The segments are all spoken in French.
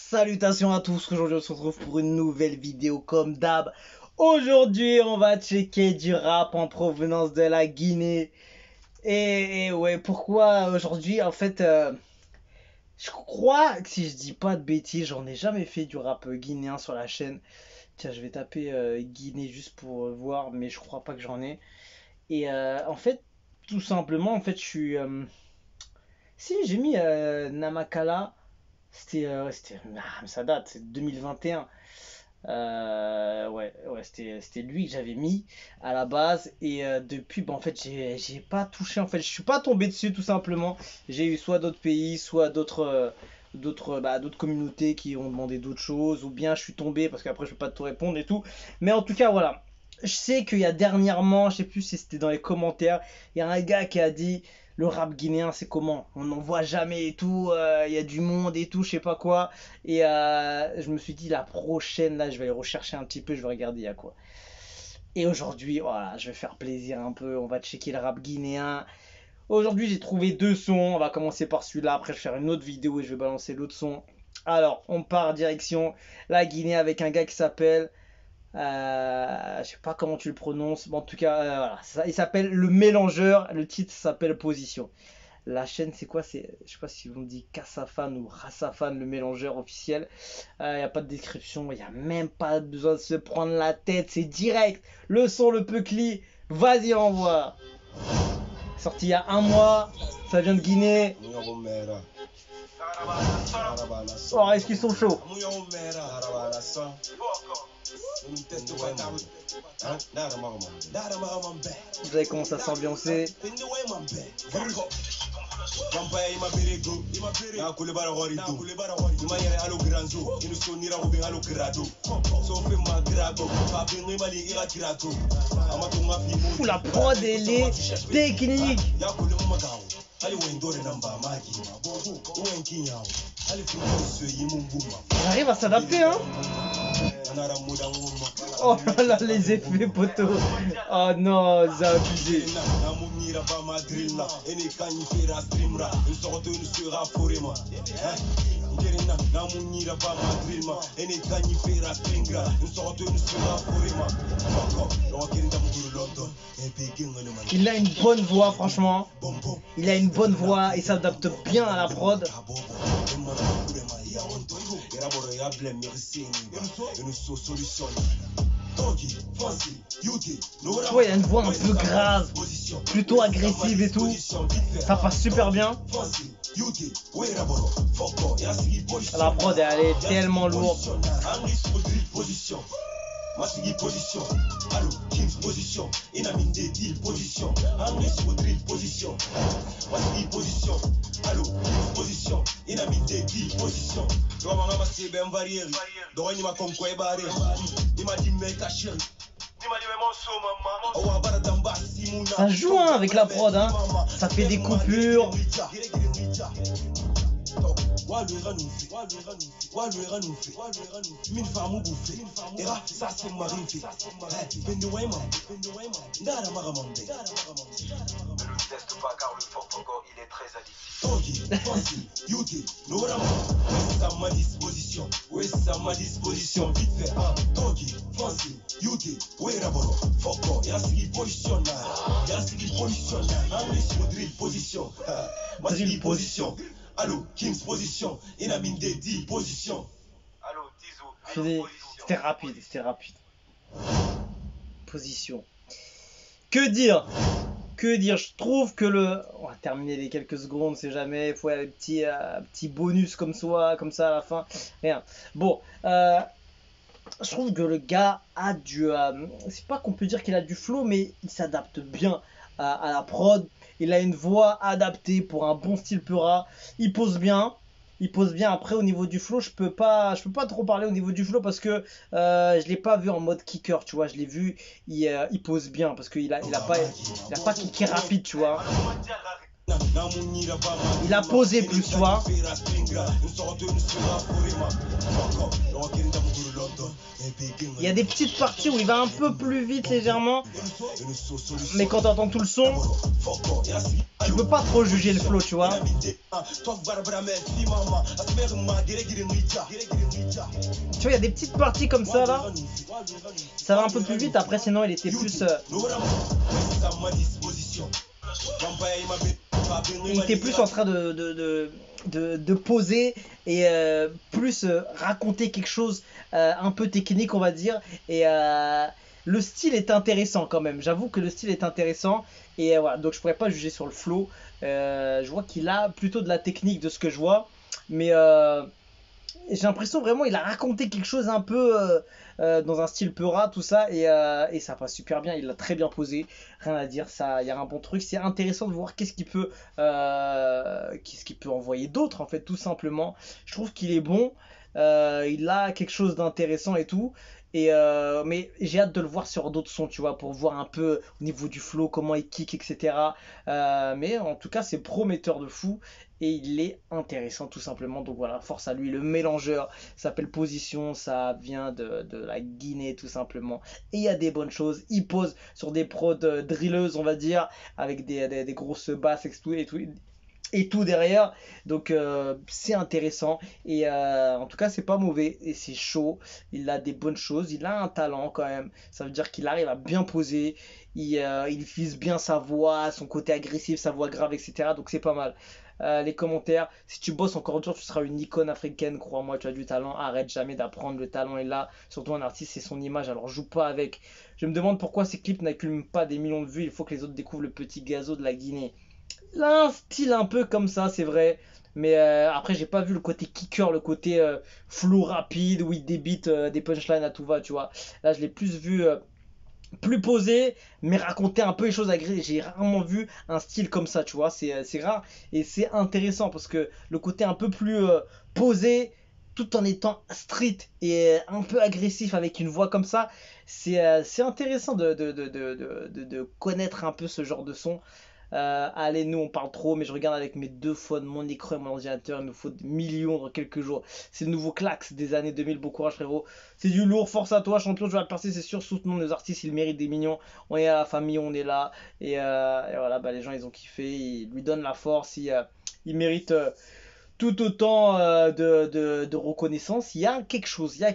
Salutations à tous, aujourd'hui on se retrouve pour une nouvelle vidéo comme d'hab. Aujourd'hui on va checker du rap en provenance de la Guinée. Et ouais, pourquoi aujourd'hui en fait je crois que si je dis pas de bêtises, j'en ai jamais fait du rap guinéen sur la chaîne. Tiens, je vais taper Guinée juste pour voir, mais je crois pas que j'en ai. Et en fait, tout simplement, en fait je suis... Si, j'ai mis Namakala. Ça date, c'est 2021. Ouais, c'était lui que j'avais mis à la base. Et depuis, en fait, j'ai pas touché. En fait, je suis pas tombé dessus tout simplement. J'ai eu soit d'autres pays, soit d'autres communautés qui ont demandé d'autres choses. Ou bien je suis tombé parce qu'après, je peux pas tout répondre et tout. Mais en tout cas, voilà. Je sais qu'il y a dernièrement, je sais plus si c'était dans les commentaires, il y a un gars qui a dit le rap guinéen c'est comment? On n'en voit jamais et tout, il y a du monde et tout, je sais pas quoi. Et je me suis dit la prochaine là je vais aller rechercher un petit peu, je vais regarder il y a quoi. Et aujourd'hui, voilà, je vais faire plaisir un peu, on va checker le rap guinéen. Aujourd'hui j'ai trouvé deux sons, on va commencer par celui-là, après je vais faire une autre vidéo et je vais balancer l'autre son. Alors on part direction la Guinée avec un gars qui s'appelle... je sais pas comment tu le prononces, mais en tout cas, voilà. Il s'appelle Le Mélangeur. Le titre s'appelle Position. La chaîne, c'est quoi? Je sais pas si on dit Kassafan ou Rassafan, le mélangeur officiel. Il n'y a pas de description, il n'y a même pas besoin de se prendre la tête, c'est direct. Le son, le peucli, vas-y, envoie. Sorti il y a un mois, ça vient de Guinée. Oh, est-ce qu'ils sont chauds? Vous savez comment ça s'ambiancer. La prod elle est technique. On arrive à s'adapter, hein. Oh là là, les effets poteau. Oh non, ça a abusé. Il a une bonne voix, franchement. Il a une bonne voix et s'adapte bien à la prod. Ouais, il a une voix un peu grave, plutôt agressive et tout. Ça passe super bien. La prod elle est tellement lourde. Position, allo, Kings position, Inaminde deal position, Anglais sur drill position, Masigi position, allo, Kings position, Inaminde deal position, Roma Massi ben varier, Doini ma conquête barré, Nima di me cacher, Nima di me mon maman, ça joue hein, avec la prod, hein. Ça fait des coupures. Il est très Position. Allo, Kings position, Inaminde deal position. Allo, Tizo. C'était rapide. Position. Que dire? Je trouve que on va terminer les quelques secondes, c'est jamais. Il faut un petit bonus comme ça à la fin. Rien. Bon, je trouve que le gars a c'est pas qu'on peut dire qu'il a du flow, mais il s'adapte bien à la prod. Il a une voix adaptée pour un bon style pura. Il pose bien. Après au niveau du flow, je peux pas trop parler au niveau du flow parce que je l'ai pas vu en mode kicker, tu vois. Je l'ai vu, il pose bien parce qu'il a pas kické rapide, tu vois. Il a posé plus, tu vois. Il y a des petites parties où il va un peu plus vite légèrement, mais quand t'entends tout le son, tu peux pas trop juger le flow, tu vois. Tu vois, il y a des petites parties comme ça là, ça va un peu plus vite. Après, sinon, il était plus. Il était plus en train de poser et plus raconter quelque chose un peu technique, on va dire. Et le style est intéressant quand même. J'avoue que le style est intéressant. Et voilà, donc je pourrais pas juger sur le flow. Je vois qu'il a plutôt de la technique de ce que je vois. Mais j'ai l'impression vraiment il a raconté quelque chose un peu dans un style peura, tout ça, et ça passe super bien. Il l'a très bien posé, rien à dire. Ça, il y a un bon truc. C'est intéressant de voir qu'est-ce qu'il peut envoyer d'autre en fait, tout simplement. Je trouve qu'il est bon. Il a quelque chose d'intéressant et tout. Mais j'ai hâte de le voir sur d'autres sons, tu vois, pour voir un peu au niveau du flow, comment il kick, etc. Mais en tout cas, c'est prometteur de fou et il est intéressant tout simplement. Donc voilà, force à lui. Le mélangeur s'appelle Position, ça vient de la Guinée tout simplement. Et il y a des bonnes choses. Il pose sur des prods drilleuses, on va dire, avec des grosses basses et tout derrière. Donc c'est intéressant et en tout cas c'est pas mauvais et c'est chaud. Il a des bonnes choses, il a un talent quand même. Ça veut dire qu'il arrive à bien poser. Il utilise bien sa voix, son côté agressif, sa voix grave, etc. Donc c'est pas mal. Les commentaires, si tu bosses encore dur, tu seras une icône africaine, crois-moi, tu as du talent, arrête jamais d'apprendre, le talent est là, surtout un artiste, c'est son image, alors joue pas avec. Je me demande pourquoi ces clips n'accumulent pas des millions de vues, il faut que les autres découvrent le petit gazo de la Guinée. Il a un style un peu comme ça, c'est vrai. Mais après, j'ai pas vu le côté kicker, le côté flow rapide où il débite des punchlines à tout va, tu vois. Là, je l'ai plus vu plus posé, mais raconter un peu les choses agrégées. J'ai rarement vu un style comme ça, tu vois. C'est rare et c'est intéressant parce que le côté un peu plus posé, tout en étant street et un peu agressif avec une voix comme ça, c'est intéressant de connaître un peu ce genre de son. Allez, nous on parle trop, mais je regarde avec mes deux phones, mon écran et mon ordinateur. Il nous faut des millions dans quelques jours. C'est le nouveau Clax des années 2000. Bon courage, frérot. C'est du lourd, force à toi, champion. Tu vas le percer, c'est sûr. Soutenons nos artistes, ils méritent des millions. On est à la famille, on est là. Et voilà, bah, les gens ils ont kiffé. Ils lui donnent la force. Il mérite tout autant de reconnaissance. Il y a quelque chose, il y a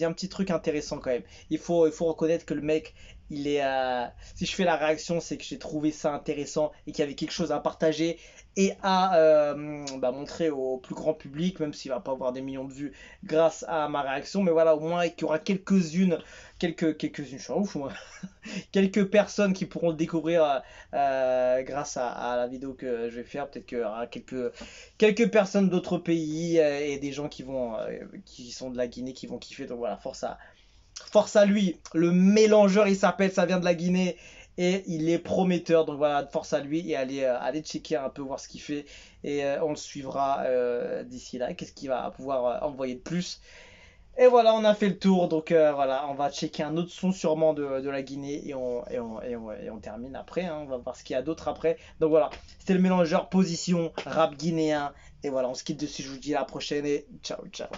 un petit truc intéressant quand même. Il faut reconnaître que le mec, il est. Si je fais la réaction, c'est que j'ai trouvé ça intéressant et qu'il y avait quelque chose à partager et à bah, montrer au plus grand public, même s'il va pas avoir des millions de vues grâce à ma réaction. Mais voilà, au moins qu'il y aura quelques-unes, je suis un ouf moi, quelques personnes qui pourront le découvrir grâce à la vidéo que je vais faire. Peut-être qu'il y aura quelques personnes d'autres pays et des gens qui sont de la Guinée qui vont kiffer. Donc voilà, force à lui. Le mélangeur, il s'appelle, ça vient de la Guinée. Et il est prometteur, donc voilà, force à lui et allez checker un peu, voir ce qu'il fait. Et on le suivra d'ici là. Qu'est-ce qu'il va pouvoir envoyer de plus? Et voilà, on a fait le tour. Donc voilà, on va checker un autre son sûrement de la Guinée et on termine après. Hein. On va voir ce qu'il y a d'autre après. Donc voilà, c'était le mélangeur position rap guinéen. Et voilà, on se quitte dessus. Je vous dis à la prochaine et ciao, ciao.